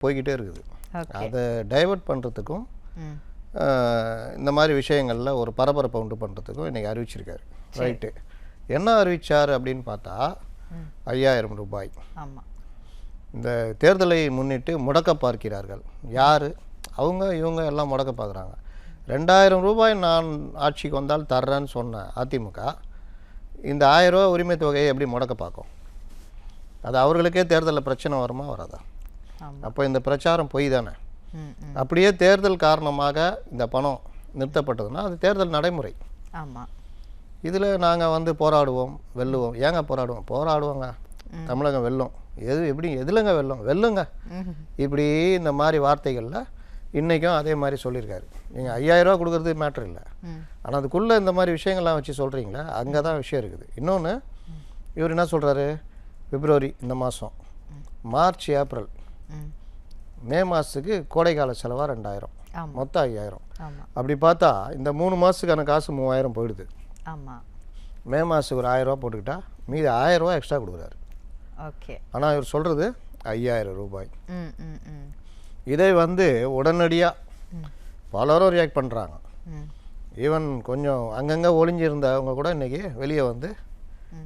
போய்கிட்டே இருக்குது. ஓகே. அதை டைவர்ட் பண்ணுறதுக்கும் ம். இந்த மாதிரி விஷயங்களில் ஒரு பரபரப்பை உண்டு பண்ணுறதுக்கும் இன்றைக்கி அறிவிச்சிருக்காரு. சரி. ரைட்டு. என்ன அறிவிச்சார் அப்படின்னு பார்த்தா ம். 5000 ரூபாய் ஆமா. இந்த தேர்தலை முன்னிட்டு முடக்க பார்க்கிறார்கள். யார்? அவங்க இவங்க எல்லாம் முடக்க பார்க்குறாங்க. 2000 ரூபாய் நான் ஆட்சிக்கு வந்தால் தர்றேன்னு சொன்ன அதிமுக இந்த 1000 ரூபா உரிமை தொகையை எப்படி முடக்க பார்க்கும்? அது அவர்களுக்கே தேர்தலில் பிரச்சனை வருமா வராதா? ஆமா. அப்போ இந்த பிரச்சாரம் பொய் தானே. ம். ம். அப்படியே தேர்தல் காரணமாக இந்த பணம் நிறுத்தப்பட்டதுன்னா அது தேர்தல் நடைமுறை. ஆமா. இதில் நாங்கள் வந்து போராடுவோம் வெல்லுவோம். ஏங்க போராடுவோங்க தமிழகம் வெல்லும். எப்படி எதுலங்க வெல்லுங்க ம். இப்படி இந்த மாதிரி வார்த்தைகளில் இன்றைக்கும் அதே மாதிரி சொல்லியிருக்காரு. நீங்கள் 5000 ரூபா கொடுக்குறது மேட்ரு இல்லை, ம். ஆனால் அதுக்குள்ளே இந்த மாதிரி விஷயங்கள்லாம் வச்சு சொல்கிறீங்களே, அங்கே தான் விஷயம் இருக்குது. இன்னொன்று இவர் என்ன சொல்கிறாரு, பிப்ரவரி இந்த மாதம், மார்ச் ஏப்ரல் ம். மே மாதத்துக்கு கோடைக்கால செலவாக 2000, ஆமா. மொத்தம் 5000. ஆமா. அப்படி பார்த்தா இந்த 3 மாதத்துக்கான காசு 3000 போயிடுது. ஆமா. மே மாதத்துக்கு ஒரு 1000 ரூபா போட்டுக்கிட்டா மீதி 1000 ரூபா எக்ஸ்ட்ரா கொடுக்குறாரு. ஓகே. ஆனால் இவர் சொல்கிறது 5000 ரூபாய். ம். ம். ம். இதை வந்து உடனடியாக ம். பலரும் ரியாக்ட் பண்ணுறாங்க. ம். ஈவன் கொஞ்சம் அங்கங்கே ஒளிஞ்சிருந்தவங்க கூட இன்றைக்கி வெளியே வந்து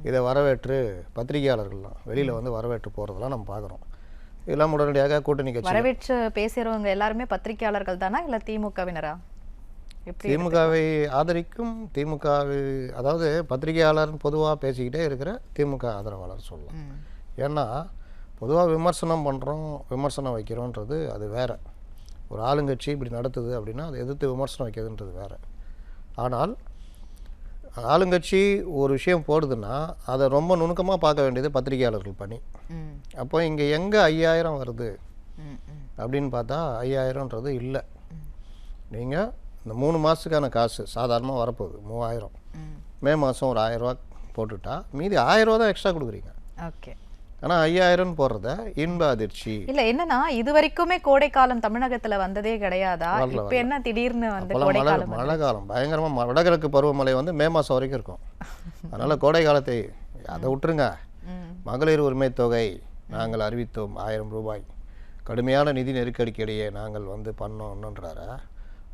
இதை வரவேற்று பத்திரிகையாளர்கள்லாம் வெளியில் வந்து வரவேற்று போகிறதெல்லாம் நம்ம பார்க்குறோம். இதெல்லாம் உடனடியாக கூட்டணி கட்சி வரவேற்று பேசுறவங்க எல்லாருமே பத்திரிகையாளர்கள் தானா இல்ல திமுகவினரா? எப்படி? திமுகவை ஆதரிக்கும் திமுகவை, அதாவது பத்திரிகையாளர்னு பொதுவாக பேசிக்கிட்டே இருக்கிற திமுக ஆதரவாளர் சொல்லலாம். ம். ஏன்னா பொதுவாக விமர்சனம் பண்ணுறோம், விமர்சனம் வைக்கிறோன்றது அது வேறு. ஒரு ஆளுங்கட்சி இப்படி நடத்துது அப்படின்னா அதை எதிர்த்து விமர்சனம் வைக்கிறதுன்றது வேறு. ஆனால் ஆளுங்கட்சி ஒரு விஷயம் போடுதுன்னா அதை ரொம்ப நுணுக்கமாக பார்க்க வேண்டியது பத்திரிகையாளர்கள் பணி. ம். அப்போ இங்கே எங்கே 5000 வருது ம். ம். அப்படின்னு பார்த்தா 5000ன்றது இல்லை. நீங்கள் இந்த 3 மாதத்துக்கான காசு சாதாரணமாக வரப்போகுது 3000. ம். மே மாதம் ஒரு 1000 ரூபா போட்டுட்டா மீதி 1000 ரூபா தான் எக்ஸ்ட்ரா கொடுக்குறீங்க. ஓகே. ஆனால் 5000 போடுறத இன்ப அதிர்ச்சி. இல்ல என்னன்னா இது வரைக்குமே கோடைக்காலம் தமிழகத்துல வந்ததே கிடையாதா? வரல, இப்ப என்ன திடீர்னு வந்து அப்போல்லாம் கோடைக்காலம் மழை காலம் பயங்கரமாக வடகிழக்கு பருவமழை வந்து மே மாதம் வரைக்கும் இருக்கும். அதனால் கோடை காலத்தை அதை விட்டுருங்க. ம். மகளிர் உரிமை தொகை நாங்கள் அறிவித்தோம் 1000 ரூபாய். கடுமையான நிதி நெருக்கடிக்கு இடையே நாங்கள் வந்து பண்ணோன்னுன்றார.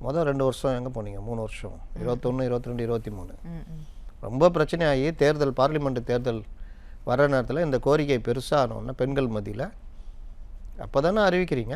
மொதல் 2 வருஷம் எங்கே போனீங்க? 3 வருஷம் 21, 22, 23 ம். ம். ரொம்ப பிரச்சனையாகி தேர்தல் பார்லிமெண்ட் தேர்தல் வர நேரத்தில் இந்த கோரிக்கை பெருசானோன்னா பெண்கள் மத்தியில் அப்போ தானே அறிவிக்கிறீங்க.